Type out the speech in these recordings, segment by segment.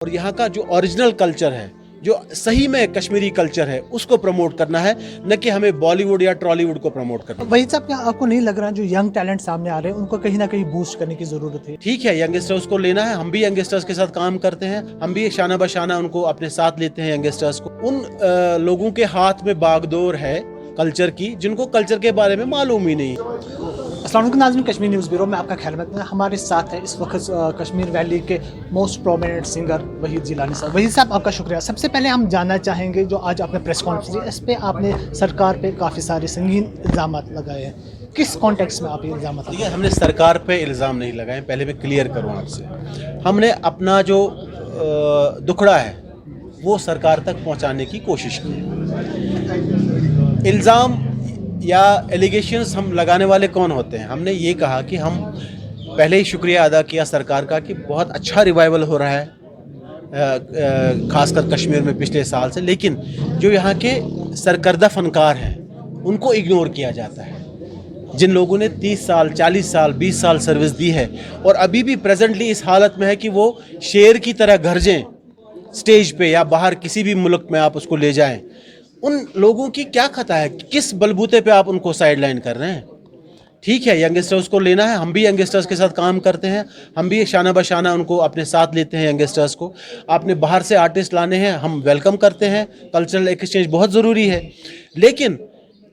और यहाँ का जो ओरिजिनल कल्चर है, जो सही में कश्मीरी कल्चर है, उसको प्रमोट करना है, न कि हमें बॉलीवुड या टॉलीवुड को प्रमोट करना है। वही साहब, क्या आपको नहीं लग रहा जो यंग टैलेंट सामने आ रहे हैं उनको कहीं ना कहीं बूस्ट करने की जरूरत है? ठीक है, यंगस्टर्स को लेना है, हम भी यंगस्टर्स के साथ काम करते हैं, हम भी शाना बशाना उनको अपने साथ लेते हैं यंगस्टर्स को। उन लोगों के हाथ में बागडोर है कल्चर की, जिनको कल्चर के बारे में मालूम ही नहीं। अस्सलाम वालेकुम नाज़रीन, कश्मीर न्यूज़ ब्यूरो में आपका खैर मकदम है। हमारे साथ है इस वक्त कश्मीर वैली के most prominent singer Waheed Jilani साहब। वहीद साहब, आपका शुक्रिया। सबसे पहले हम जानना चाहेंगे, जो आज आपने प्रेस कॉन्फ्रेंस दी, इस पर आपने सरकार पे काफ़ी सारे संगीन इल्ज़ाम लगाए हैं। किस कॉन्टेक्स्ट में आप ये इल्ज़ाम लगाए? देखिए, हमने सरकार पे इल्ज़ाम नहीं लगाए, पहले मैं क्लियर करूँ आपसे। हमने अपना जो दुखड़ा है वो सरकार तक पहुँचाने की कोशिश की। इल्ज़ाम या एलिगेशंस हम लगाने वाले कौन होते हैं? हमने ये कहा कि हम पहले ही शुक्रिया अदा किया सरकार का कि बहुत अच्छा रिवाइवल हो रहा है खासकर कश्मीर में पिछले साल से, लेकिन जो यहाँ के सरकर्दा फनकार हैं उनको इग्नोर किया जाता है। जिन लोगों ने 30 साल 40 साल 20 साल सर्विस दी है और अभी भी प्रेजेंटली इस हालत में है कि वो शेर की तरह गरजें स्टेज पे या बाहर किसी भी मुल्क में आप उसको ले जाएं, उन लोगों की क्या खता है? किस बलबूते पे आप उनको साइडलाइन कर रहे हैं? ठीक है, यंगस्टर्स को लेना है, हम भी यंगस्टर्स के साथ काम करते हैं, हम भी शाना बशाना उनको अपने साथ लेते हैं यंगस्टर्स को। आपने बाहर से आर्टिस्ट लाने हैं, हम वेलकम करते हैं, कल्चरल एक्सचेंज बहुत ज़रूरी है, लेकिन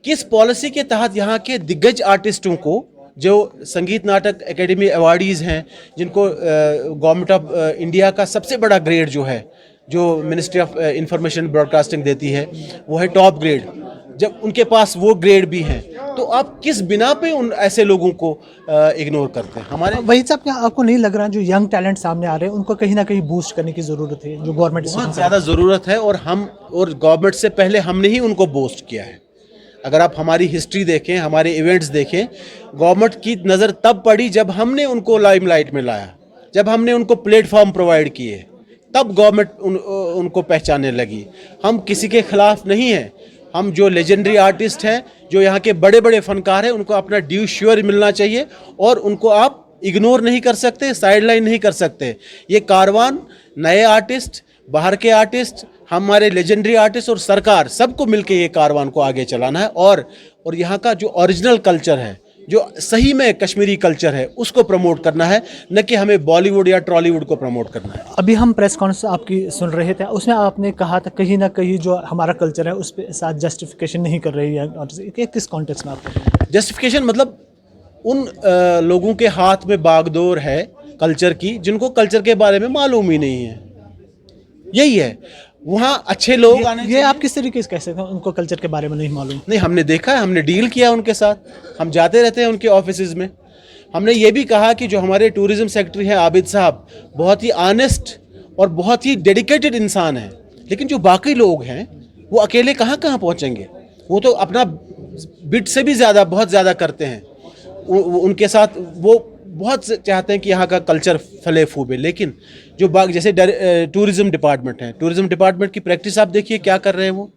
किस पॉलिसी के तहत यहाँ के दिग्गज आर्टिस्टों को, जो संगीत नाटक एकेडमी अवार्डीज़ हैं, जिनको गवर्नमेंट ऑफ इंडिया का सबसे बड़ा ग्रेड जो है, जो मिनिस्ट्री ऑफ इंफॉर्मेशन ब्रॉडकास्टिंग देती है, वो है टॉप ग्रेड, जब उनके पास वो ग्रेड भी हैं, तो आप किस बिना पे उन ऐसे लोगों को इग्नोर करते हैं? हमारे वही साहब, क्या आपको नहीं लग रहा जो यंग टैलेंट सामने आ रहे हैं उनको कहीं ना कहीं बूस्ट करने की ज़रूरत है, जो गवर्नमेंट बहुत ज़्यादा ज़रूरत है, और गवर्नमेंट से पहले हमने ही उनको बूस्ट किया है। अगर आप हमारी हिस्ट्री देखें, हमारे इवेंट्स देखें, गवर्नमेंट की नज़र तब पड़ी जब हमने उनको लाइमलाइट में लाया, जब हमने उनको प्लेटफॉर्म प्रोवाइड किए, तब गवर्नमेंट उनको पहचानने लगी। हम किसी के खिलाफ नहीं हैं, हम जो लेजेंडरी आर्टिस्ट हैं, जो यहाँ के बड़े बड़े फनकार हैं, उनको अपना ड्यू श्योर मिलना चाहिए और उनको आप इग्नोर नहीं कर सकते, साइडलाइन नहीं कर सकते। ये कारवान नए आर्टिस्ट, बाहर के आर्टिस्ट, हमारे लेजेंडरी आर्टिस्ट और सरकार, सबको मिलके ये कारवान को आगे चलाना है और यहाँ का जो ओरिजिनल कल्चर है, जो सही में कश्मीरी कल्चर है, उसको प्रमोट करना है, न कि हमें बॉलीवुड या टॉलीवुड को प्रमोट करना है। अभी हम प्रेस कॉन्फ्रेंस आपकी सुन रहे थे, उसमें आपने कहा था कहीं ना कहीं जो हमारा कल्चर है उस पर साथ जस्टिफिकेशन नहीं कर रही है। ये किस कॉन्टेक्स्ट में आप? जस्टिफिकेशन मतलब उन लोगों के हाथ में बागडोर है कल्चर की, जिनको कल्चर के बारे में मालूम ही नहीं है, यही है। वहाँ अच्छे लोग आने ये आप किस तरीके से कह सकते हैं उनको कल्चर के बारे में नहीं मालूम? नहीं, हमने देखा है, हमने डील किया उनके साथ, हम जाते रहते हैं उनके ऑफिसेज में। हमने ये भी कहा कि जो हमारे टूरिज्म सेक्रेटरी हैं आबिद साहब, बहुत ही ऑनेस्ट और बहुत ही डेडिकेटेड इंसान हैं, लेकिन जो बाकी लोग हैं वो अकेले कहाँ कहाँ पहुँचेंगे? वो तो अपना बिट से भी ज़्यादा, बहुत ज़्यादा करते हैं। उनके साथ वो बहुत चाहते हैं कि यहाँ का कल्चर फले फूबे, लेकिन जो जैसे टूरिज्म डिपार्टमेंट है, टूरिज्म डिपार्टमेंट की प्रैक्टिस आप देखिए क्या कर रहे हैं वो।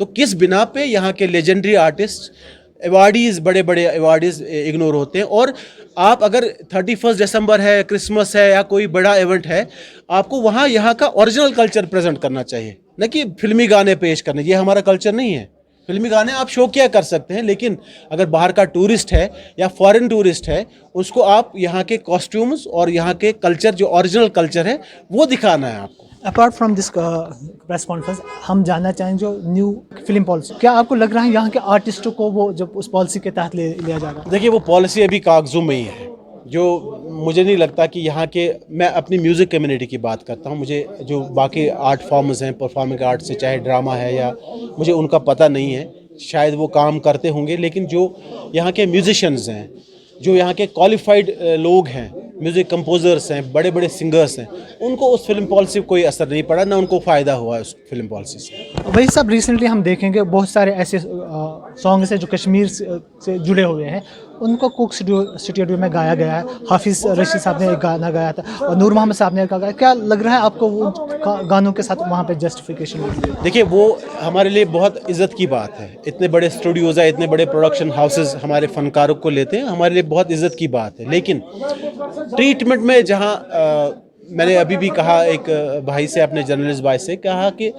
तो किस बिना पे यहाँ के लेजेंडरी आर्टिस्ट, अवार्डीज़, बड़े बड़े अवार्डीज़ इग्नोर होते हैं? और आप अगर 31 दिसंबर है, क्रिसमस है या कोई बड़ा इवेंट है, आपको वहाँ यहाँ का ओरिजिनल कल्चर प्रेजेंट करना चाहिए, न कि फिल्मी गाने पेश करने। ये हमारा कल्चर नहीं है। फिल्मी गाने आप शौकिया कर सकते हैं, लेकिन अगर बाहर का टूरिस्ट है या फॉरेन टूरिस्ट है, उसको आप यहाँ के कॉस्ट्यूम्स और यहाँ के कल्चर, जो ओरिजिनल कल्चर है, वो दिखाना है आपको। Apart from this press conference, हम जानना चाहेंगे जो न्यू फिल्म पॉलिसी, क्या आपको लग रहा है यहाँ के आर्टिस्टों को वो जब उस पॉलिसी के तहत लिया जा रहा है? देखिए, वो पॉलिसी अभी कागजों में ही है, जो मुझे नहीं लगता कि यहाँ के, मैं अपनी म्यूज़िक कम्युनिटी की बात करता हूँ, मुझे जो बाकी आर्ट फॉर्म्स हैं, परफॉर्मिंग आर्ट से, चाहे ड्रामा है, या मुझे उनका पता नहीं है, शायद वो काम करते होंगे, लेकिन जो यहाँ के म्यूजिशियंस हैं, जो यहाँ के क्वालिफाइड लोग हैं, म्यूज़िक कंपोजर्स हैं, बड़े बड़े सिंगर्स हैं, उनको उस फिल्म पॉलिसी कोई असर नहीं पड़ा, ना उनको फ़ायदा हुआ उस फिल्म पॉलिसी से। वही सब रिसेंटली हम देखेंगे बहुत सारे ऐसे सॉन्ग्स हैं जो कश्मीर से जुड़े हुए हैं, उनको कुक स्टूडियो में गाया गया है। हाफिज़ रशीद साहब ने एक गाना गाया था और नूर मोहम्मद साहब ने गाया। क्या लग रहा है आपको वो गानों के साथ वहाँ पे जस्टिफिकेशन? देखिए, वो हमारे लिए बहुत इज़्ज़त की बात है। इतने बड़े स्टूडियोज़ हैं, इतने बड़े प्रोडक्शन हाउसेस हमारे फनकारों को लेते हैं, हमारे लिए बहुत इज़्ज़त की बात है। लेकिन ट्रीटमेंट में जहाँ मैंने अभी भी कहा एक भाई से, अपने जर्नलिस्ट भाई से कहा कि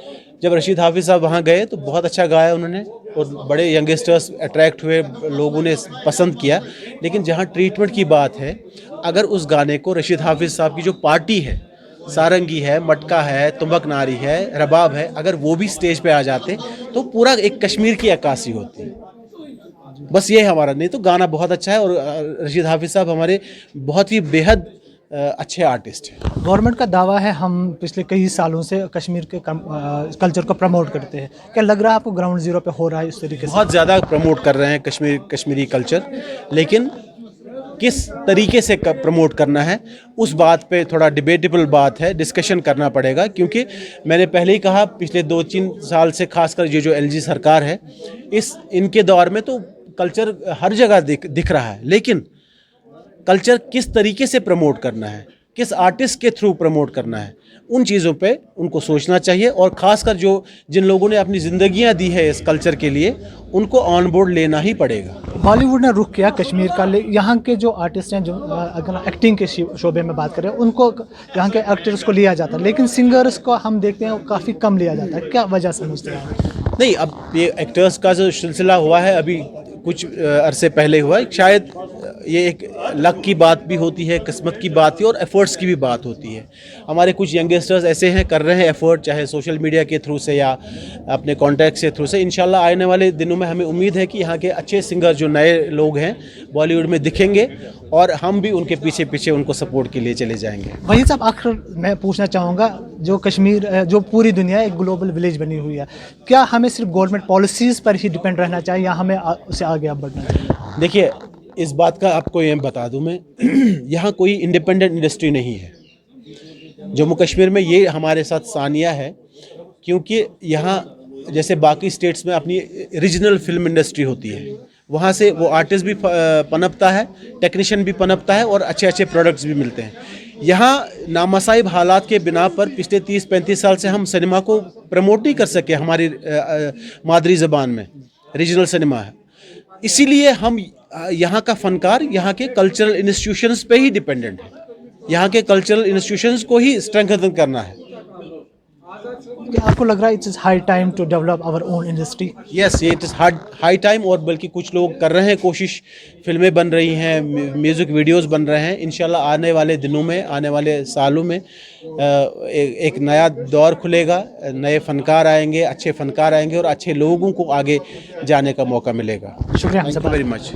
जब रशीद हाफिज़ साहब वहाँ गए तो बहुत अच्छा गाया उन्होंने और बड़े यंगस्टर्स अट्रैक्ट हुए, लोगों ने पसंद किया। लेकिन जहाँ ट्रीटमेंट की बात है, अगर उस गाने को रशीद हाफिज़ साहब की जो पार्टी है, सारंगी है, मटका है, तुंबक नारी है, रबाब है, अगर वो भी स्टेज पे आ जाते तो पूरा एक कश्मीर की अक्कासी होती। बस ये हमारा, नहीं तो गाना बहुत अच्छा है और रशीद हाफिज़ साहब हमारे बहुत ही बेहद अच्छे आर्टिस्ट हैं। गवर्नमेंट का दावा है हम पिछले कई सालों से कश्मीर के कल्चर को प्रमोट करते हैं, क्या लग रहा है आपको ग्राउंड जीरो पे हो रहा है इस तरीके से? बहुत ज़्यादा प्रमोट कर रहे हैं कश्मीरी कल्चर, लेकिन किस तरीके से प्रमोट करना है उस बात पे थोड़ा डिबेटेबल बात है, डिस्कशन करना पड़ेगा। क्योंकि मैंने पहले ही कहा, पिछले 2-3 साल से खासकर ये जो एलजी सरकार है, इनके दौर में तो कल्चर हर जगह दिख रहा है, लेकिन कल्चर किस तरीके से प्रमोट करना है, किस आर्टिस्ट के थ्रू प्रमोट करना है, उन चीज़ों पे उनको सोचना चाहिए। और ख़ासकर जिन लोगों ने अपनी ज़िंदगियां दी है इस कल्चर के लिए, उनको ऑन बोर्ड लेना ही पड़ेगा। बॉलीवुड ने रुख किया कश्मीर का, यहाँ के जो आर्टिस्ट हैं, जो अगर एक्टिंग के शोबे में बात करें, उनको यहाँ के एक्टर्स को लिया जाता है, लेकिन सिंगर्स को हम देखते हैं काफ़ी कम लिया जाता है, क्या वजह समझते हैं? नहीं, अब ये एक्टर्स का जो सिलसिला हुआ है अभी कुछ अरसे पहले हुआ है, शायद ये एक लक की बात भी होती है, किस्मत की बात है और एफर्ट्स की भी बात होती है। हमारे कुछ यंगस्टर्स ऐसे हैं, कर रहे हैं एफर्ट, चाहे सोशल मीडिया के थ्रू से या अपने कॉन्टैक्ट से थ्रू से। इंशाल्लाह आने वाले दिनों में हमें उम्मीद है कि यहाँ के अच्छे सिंगर जो नए लोग हैं बॉलीवुड में दिखेंगे और हम भी उनके पीछे पीछे उनको सपोर्ट के लिए चले जाएंगे। वही साहब, आखिर मैं पूछना चाहूँगा, जो कश्मीर, जो पूरी दुनिया एक ग्लोबल विलेज बनी हुई है, क्या हमें सिर्फ गवर्नमेंट पॉलिसीज़ पर ही डिपेंड रहना चाहिए या हमें उससे आगे अब बढ़ना चाहिए? देखिए, इस बात का आपको ये बता दूं मैं, यहाँ कोई इंडिपेंडेंट इंडस्ट्री नहीं है। जम्मू कश्मीर में ये हमारे साथ सानिया है, क्योंकि यहाँ जैसे बाकी स्टेट्स में अपनी रीजनल फिल्म इंडस्ट्री होती है, वहाँ से वो आर्टिस्ट भी पनपता है, टेक्नीशियन भी पनपता है और अच्छे अच्छे प्रोडक्ट्स भी मिलते हैं। यहाँ नामसाइब हालात के बिना पर पिछले 30-35 साल से हम सिनेमा को प्रमोट नहीं कर सके हमारी मादरी ज़बान में, रीजनल सिनेमा है। इसीलिए हम यहाँ का फनकार यहाँ के कल्चरल इंस्टीट्यूशंस पे ही डिपेंडेंट है, यहाँ के कल्चरल इंस्टीट्यूशंस को ही स्ट्रेंथन करना है। क्या आपको लग रहा है it's high time to develop our own industry? Yes, it is high time, और बल्कि कुछ लोग कर रहे हैं कोशिश, फिल्में बन रही हैं, म्यूज़िक वीडियोस बन रहे हैं। इंशाल्लाह आने वाले दिनों में, आने वाले सालों में एक नया दौर खुलेगा, नए फनकार आएंगे, अच्छे फनकार आएंगे और अच्छे लोगों को आगे जाने का मौका मिलेगा। शुक्रिया, थैंक यू वेरी मच।